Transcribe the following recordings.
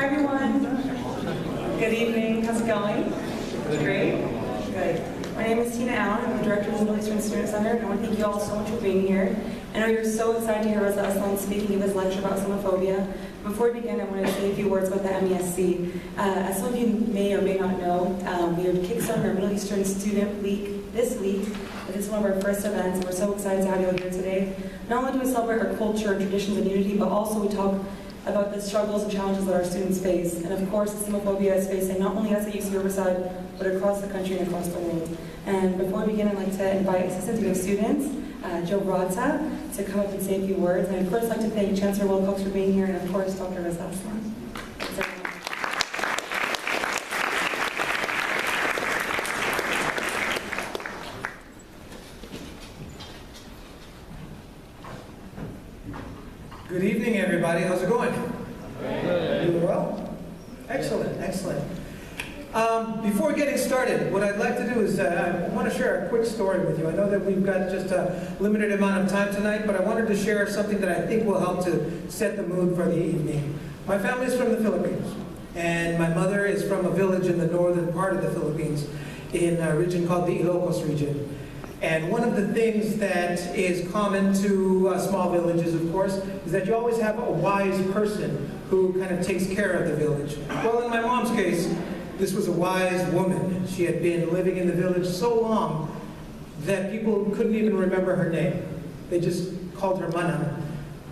Hi everyone. Good evening. How's it going? Great. Good. My name is Tina Allen. I'm the director of the Middle Eastern Student Center, and I want to thank you all so much for being here. I know you're so excited to hear Reza Aslan speak and give his lecture about Islamophobia. Before we begin, I want to say a few words about the MESC. As some of you may or may not know, we are kickstarting our Middle Eastern Student Week this week. This is one of our first events, and we're so excited to have you all here today. Not only do we celebrate our culture, traditions, and unity, but also we talk about the struggles and challenges that our students face. And of course, Islamophobia is facing not only us at UC Riverside, but across the country and across the world. And before we begin, I'd like to invite Assistant Dean of Students, Joe Brodsa, to come up and say a few words. And I'd first like to thank Chancellor Wilcox for being here, and of course, Dr. Reza Aslan. Good evening, everybody. How's it going? Doing well? Excellent, excellent. Before getting started, what I'd like to do is I want to share a quick story with you. I know that we've got just a limited amount of time tonight, but I wanted to share something that I think will help to set the mood for the evening. My family is from the Philippines, and my mother is from a village in the northern part of the Philippines in a region called the Ilocos region. And one of the things that is common to small villages, of course, is that you always have a wise person who kind of takes care of the village. Well, in my mom's case, this was a wise woman. She had been living in the village so long that people couldn't even remember her name. They just called her Manang.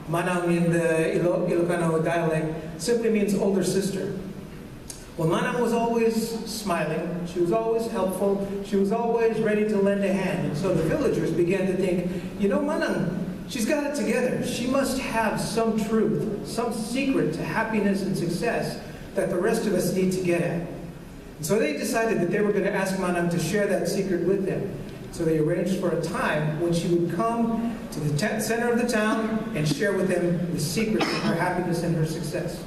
Manang in the Ilocano dialect simply means older sister. Well, Manang was always smiling, she was always helpful, she was always ready to lend a hand. And so the villagers began to think, you know, Manang, she's got it together. She must have some truth, some secret to happiness and success that the rest of us need to get at. And so they decided that they were going to ask Manang to share that secret with them. So they arranged for a time when she would come to the center of the town and share with them the secret of her happiness and her success.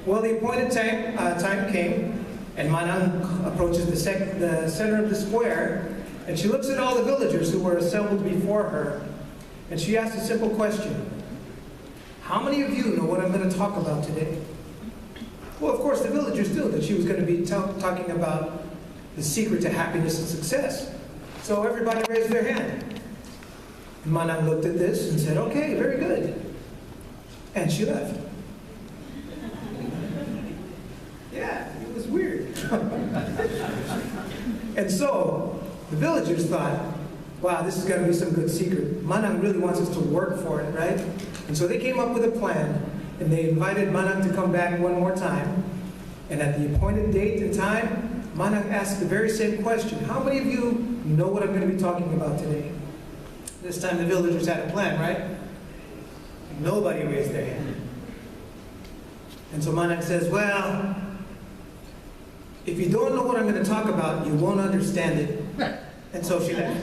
Well, the appointed time came, and Manang approaches the center of the square, and she looks at all the villagers who were assembled before her, and she asks a simple question. How many of you know what I'm going to talk about today? Well, of course, the villagers knew that she was going to be talking about the secret to happiness and success. So everybody raised their hand. And Manang looked at this and said, okay, very good. And she left. Yeah, it was weird. And so the villagers thought, wow, this is going to be some good secret. Manang really wants us to work for it, right? And so they came up with a plan, and they invited Manang to come back one more time. And at the appointed date and time, Manang asked the very same question. How many of you know what I'm going to be talking about today? This time the villagers had a plan, right? Nobody raised their hand. And so Manang says, well, if you don't know what I'm going to talk about, you won't understand it. And so she left.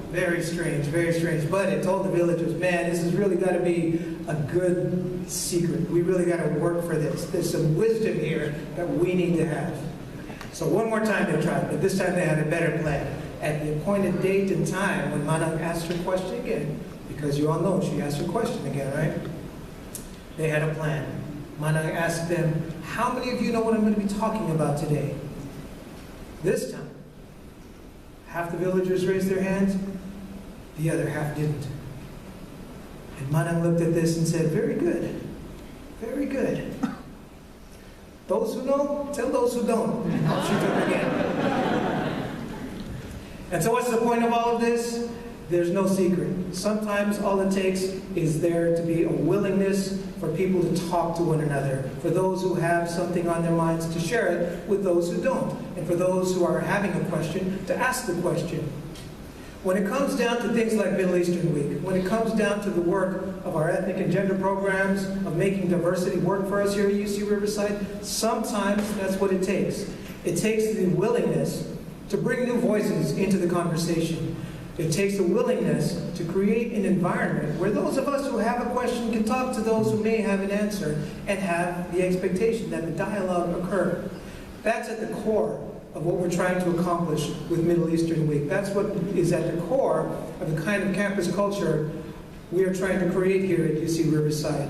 Very strange, very strange. But it told the villagers, man, this has really got to be a good secret. We really got to work for this. There's some wisdom here that we need to have. So one more time they tried, but this time they had a better plan. At the appointed date and time, when Manang asked her question again, because you all know she asked her question again, right? They had a plan. Manang asked them, how many of you know what I'm going to be talking about today? This time, half the villagers raised their hands, the other half didn't. And Manang looked at this and said, very good, very good. Those who know, tell those who don't. I'll shoot them again. And so what's the point of all of this? There's no secret. Sometimes all it takes is there to be a willingness for people to talk to one another, for those who have something on their minds to share it with those who don't, and for those who are having a question to ask the question. When it comes down to things like Middle Eastern Week, when it comes down to the work of our ethnic and gender programs, of making diversity work for us here at UC Riverside, sometimes that's what it takes. It takes the willingness to bring new voices into the conversation. It takes a willingness to create an environment where those of us who have a question can talk to those who may have an answer and have the expectation that the dialogue occur. That's at the core of what we're trying to accomplish with Middle Eastern Week. That's what is at the core of the kind of campus culture we are trying to create here at UC Riverside.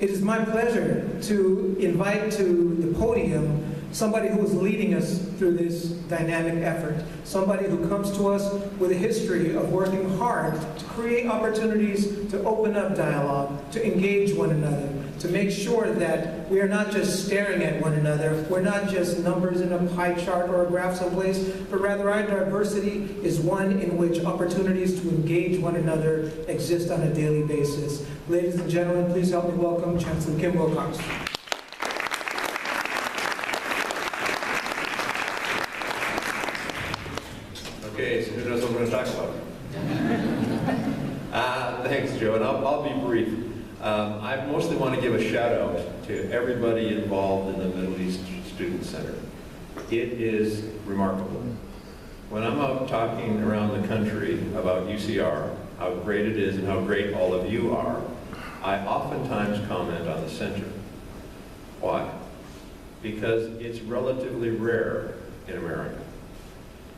It is my pleasure to invite to the podium somebody who is leading us through this dynamic effort, somebody who comes to us with a history of working hard to create opportunities to open up dialogue, to engage one another, to make sure that we are not just staring at one another, we're not just numbers in a pie chart or a graph someplace, but rather our diversity is one in which opportunities to engage one another exist on a daily basis. Ladies and gentlemen, please help me welcome Chancellor Kim Wilcox. Okay, so who knows what I'm going to talk about? Thanks, Joe, and I'll be brief. I mostly want to give a shout out to everybody involved in the Middle East Student Center. It is remarkable. When I'm out talking around the country about UCR, how great it is and how great all of you are, I oftentimes comment on the center. Why? Because it's relatively rare in America.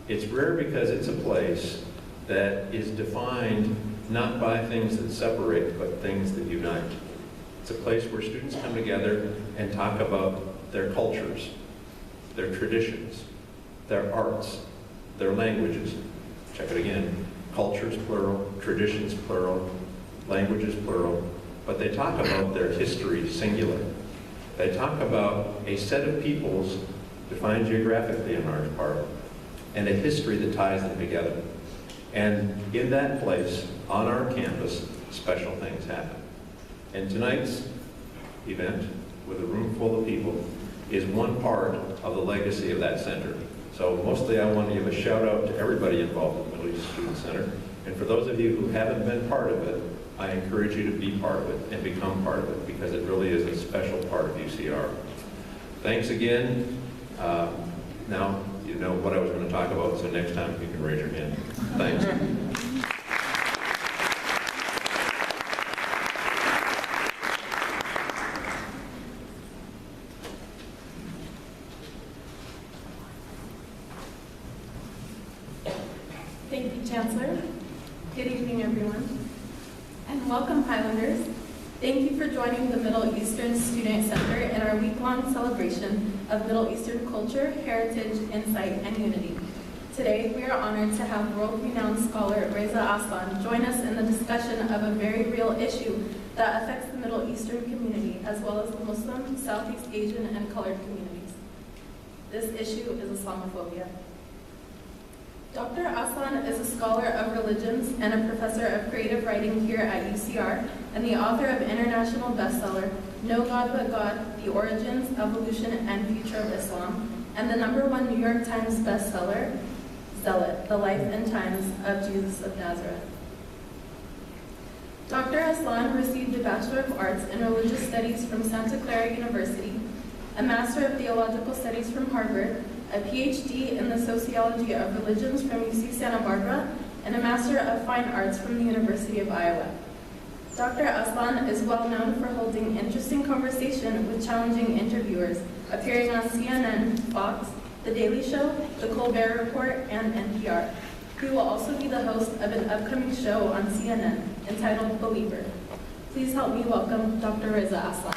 It's rare because it's a place that is defined not by things that separate, but things that unite. It's a place where students come together and talk about their cultures, their traditions, their arts, their languages. Check it again. Cultures, plural, traditions, plural, languages, plural. But they talk about their history, singular. They talk about a set of peoples defined geographically in large part, and a history that ties them together. And in that place, on our campus, special things happen. And tonight's event, with a room full of people, is one part of the legacy of that center. So mostly I want to give a shout out to everybody involved in the Middle East Student Center. And for those of you who haven't been part of it, I encourage you to be part of it and become part of it, because it really is a special part of UCR. Thanks again. Now you know what I was going to talk about, so next time you can raise your hand. Thanks. Thank you, Chancellor. Good evening, everyone. And welcome, Highlanders. Thank you for joining the Middle Eastern Student Center in our week-long celebration of Middle Eastern culture, heritage, insight, and unity. Today, we are honored to have world-renowned scholar Reza Aslan join us in the discussion of a very real issue that affects the Middle Eastern community, as well as the Muslim, Southeast Asian, and colored communities. This issue is Islamophobia. Dr. Aslan is a scholar of religions and a professor of creative writing here at UCR, and the author of international bestseller, No God But God, The Origins, Evolution, and Future of Islam, and the #1 New York Times bestseller, Zealot, The Life and Times of Jesus of Nazareth. Dr. Aslan received a Bachelor of Arts in Religious Studies from Santa Clara University, a Master of Theological Studies from Harvard, a PhD in the Sociology of Religions from UC Santa Barbara, and a Master of Fine Arts from the University of Iowa. Dr. Aslan is well known for holding interesting conversation with challenging interviewers, appearing on CNN, Fox, The Daily Show, The Colbert Report, and NPR. He will also be the host of an upcoming show on CNN entitled Believer. Please help me welcome Dr. Reza Aslan.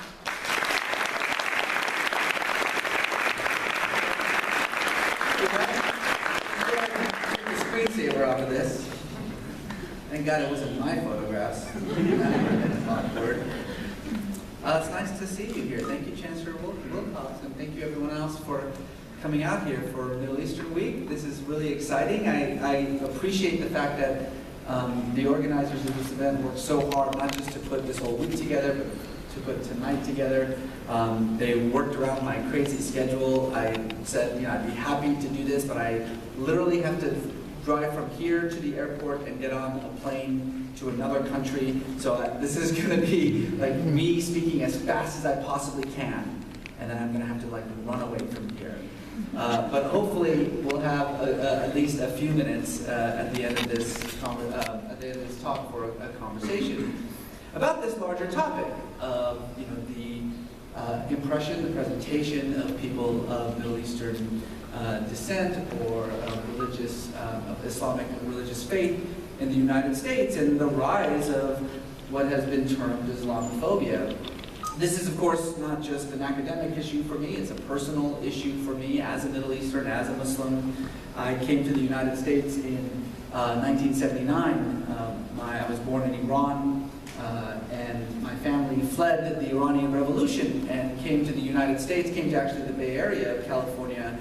Screensaver off of this. Thank God it wasn't my photographs. It's nice to see you here. Thank you, Chancellor Wilcox, and thank you everyone else for coming out here for Middle Eastern Week. This is really exciting. I appreciate the fact that the organizers of this event worked so hard, not just to put this whole week together, but to put tonight together. They worked around my crazy schedule. I said, I'd be happy to do this, but I literally have to drive from here to the airport and get on a plane to another country. So this is going to be like me speaking as fast as I possibly can, and then I'm going to have to run away from here. But hopefully we'll have at least a few minutes at the end of this talk for a conversation about this larger topic of the impression, the presentation of people of Middle Eastern descent or of Islamic religious faith in the United States, and the rise of what has been termed Islamophobia. This is, of course, not just an academic issue for me, it's a personal issue for me as a Middle Eastern, as a Muslim. I came to the United States in 1979. I was born in Iran, and my family fled the Iranian Revolution and came to the United States, came to actually the Bay Area of California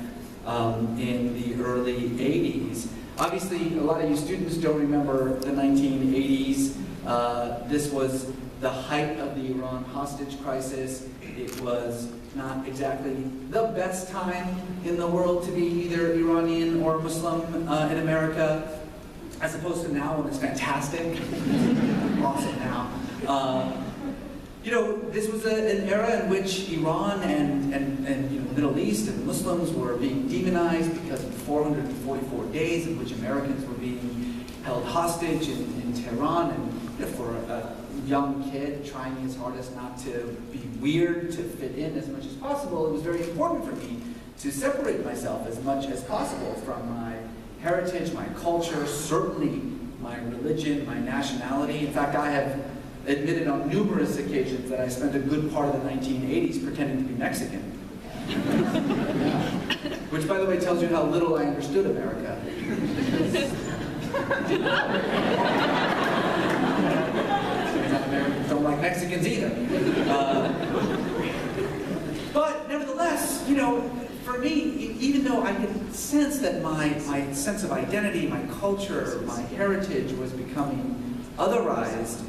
in the early 80s. Obviously, a lot of you students don't remember the 1980s. This was the height of the Iran hostage crisis. It was not exactly the best time in the world to be either Iranian or Muslim in America, as opposed to now when it's fantastic. Awesome now. You know, this was an era in which Iran and you know, the Middle East and Muslims were being demonized because of 444 days in which Americans were being held hostage in Tehran. And you know, for a young kid trying his hardest not to be weird, to fit in as much as possible, it was very important for me to separate myself as much as possible from my heritage, my culture, certainly my religion, my nationality. In fact, I have admitted on numerous occasions that I spent a good part of the 1980s pretending to be Mexican. Which, by the way, tells you how little I understood America. Americans don't like Mexicans either. But nevertheless, you know, for me, even though I could sense that my sense of identity, my culture, my heritage was becoming otherized,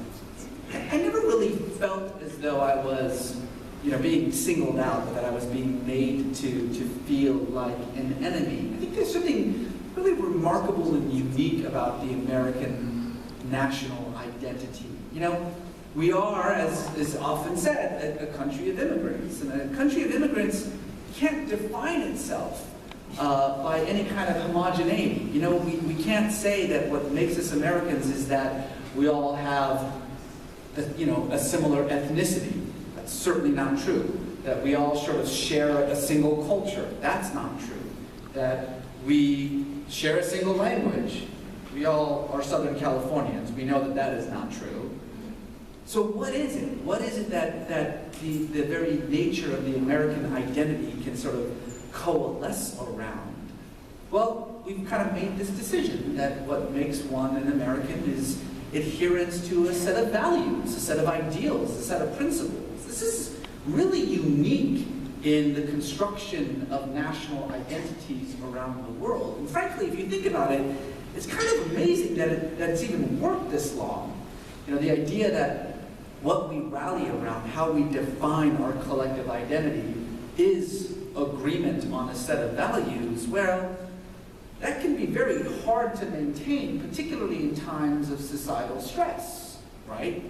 I never really felt as though I was, you know, being singled out, that I was being made to feel like an enemy. I think there's something really remarkable and unique about the American national identity. You know, we are, as is often said, a country of immigrants. And a country of immigrants can't define itself by any kind of homogeneity. You know, we can't say that what makes us Americans is that we all have a similar ethnicity. That's certainly not true. That we all sort of share a single culture. That's not true. That we share a single language. We all are Southern Californians. We know that that is not true. So what is it? What is it that the very nature of the American identity can sort of coalesce around? Well, we've kind of made this decision that what makes one an American is adherence to a set of values, a set of ideals, a set of principles. This is really unique in the construction of national identities around the world. And frankly, if you think about it, it's kind of amazing that it's even worked this long. You know, the idea that what we rally around, how we define our collective identity, is agreement on a set of values, well, that can be very hard to maintain, particularly in times of societal stress, right?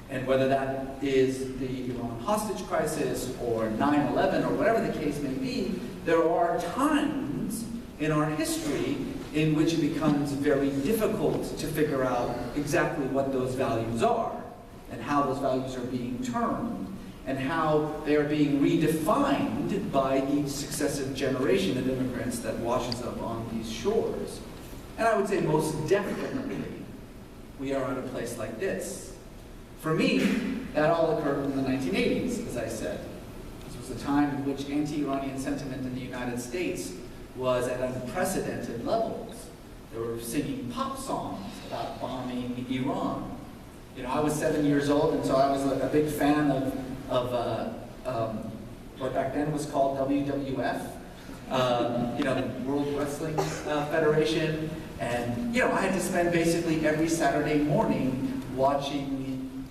And whether that is the Iran hostage crisis or 9/11 or whatever the case may be, there are times in our history in which it becomes very difficult to figure out exactly what those values are and how those values are being termed and how they are being redefined by each successive generation of immigrants that washes up on these shores. And I would say most definitely we are at a place like this. For me, that all occurred in the 1980s, as I said. This was a time in which anti-Iranian sentiment in the United States was at unprecedented levels. They were singing pop songs about bombing Iran. You know, I was 7 years old, and so I was a big fan of what back then was called WWF, you know, the World Wrestling Federation. And, you know, I had to spend basically every Saturday morning watching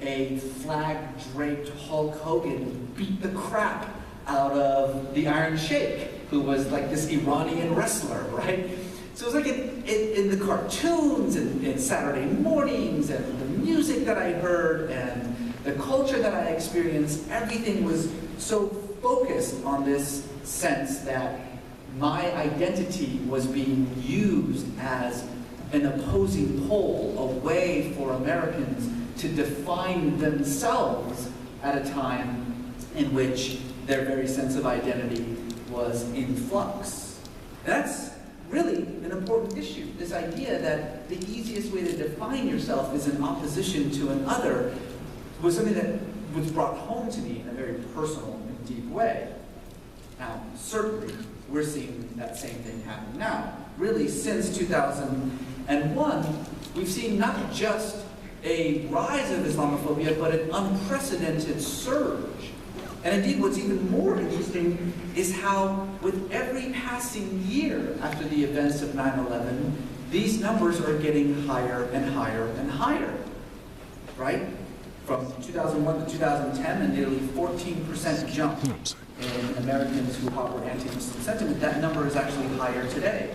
a flag-draped Hulk Hogan beat the crap out of the Iron Sheikh, who was like this Iranian wrestler, right? So it was like in the cartoons and Saturday mornings and the music that I heard and the culture that I experienced, everything was so focused on this sense that my identity was being used as an opposing pole, a way for Americans to define themselves at a time in which their very sense of identity was in flux. And that's really an important issue, this idea that the easiest way to define yourself is in opposition to an other was something that was brought home to me in a very personal and deep way. Now, certainly, we're seeing that same thing happen now. Really, since 2001, we've seen not just a rise of Islamophobia, but an unprecedented surge. And indeed, what's even more interesting is how, with every passing year after the events of 9/11, these numbers are getting higher and higher and higher, right? From 2001 to 2010, a nearly 14% jump in Americans who harbor anti-Muslim sentiment. That number is actually higher today.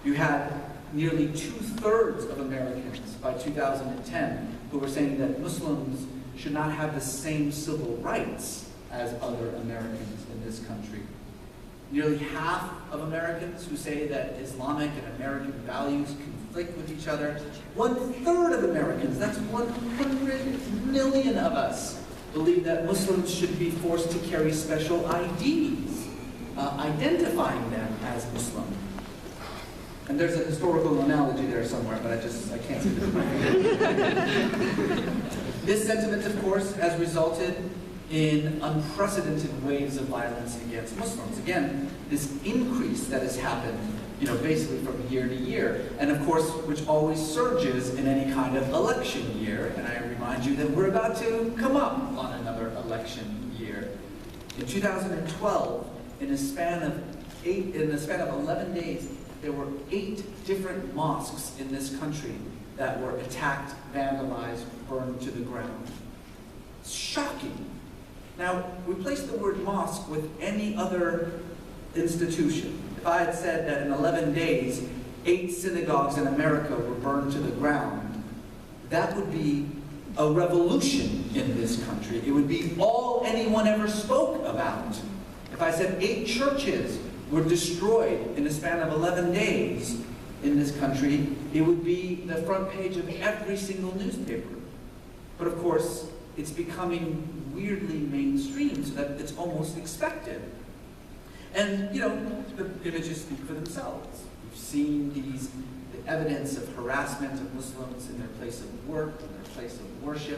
You had nearly 2/3 of Americans by 2010 who were saying that Muslims should not have the same civil rights as other Americans in this country. Nearly half of Americans who say that Islamic and American values conflict with each other. 1/3 of Americans, that's 100 million of us, believe that Muslims should be forced to carry special IDs, identifying them as Muslim. And there's a historical analogy there somewhere, but I can't see it. This sentiment, of course, has resulted in unprecedented waves of violence against Muslims. Again, this increase that has happened, basically from year to year, and of course, which always surges in any kind of election year. And I remind you that we're about to come up on another election year. In 2012, in the span of 11 days, there were 8 different mosques in this country that were attacked, vandalized, burned to the ground. It's shocking. Now, replace the word mosque with any other institution. If I had said that in 11 days, 8 synagogues in America were burned to the ground, that would be a revolution in this country. It would be all anyone ever spoke about. If I said 8 churches were destroyed in the span of 11 days in this country, it would be the front page of every single newspaper. But of course, it's becoming weirdly mainstream so that it's almost expected. And, the images speak for themselves. We've seen the evidence of harassment of Muslims in their place of work, in their place of worship.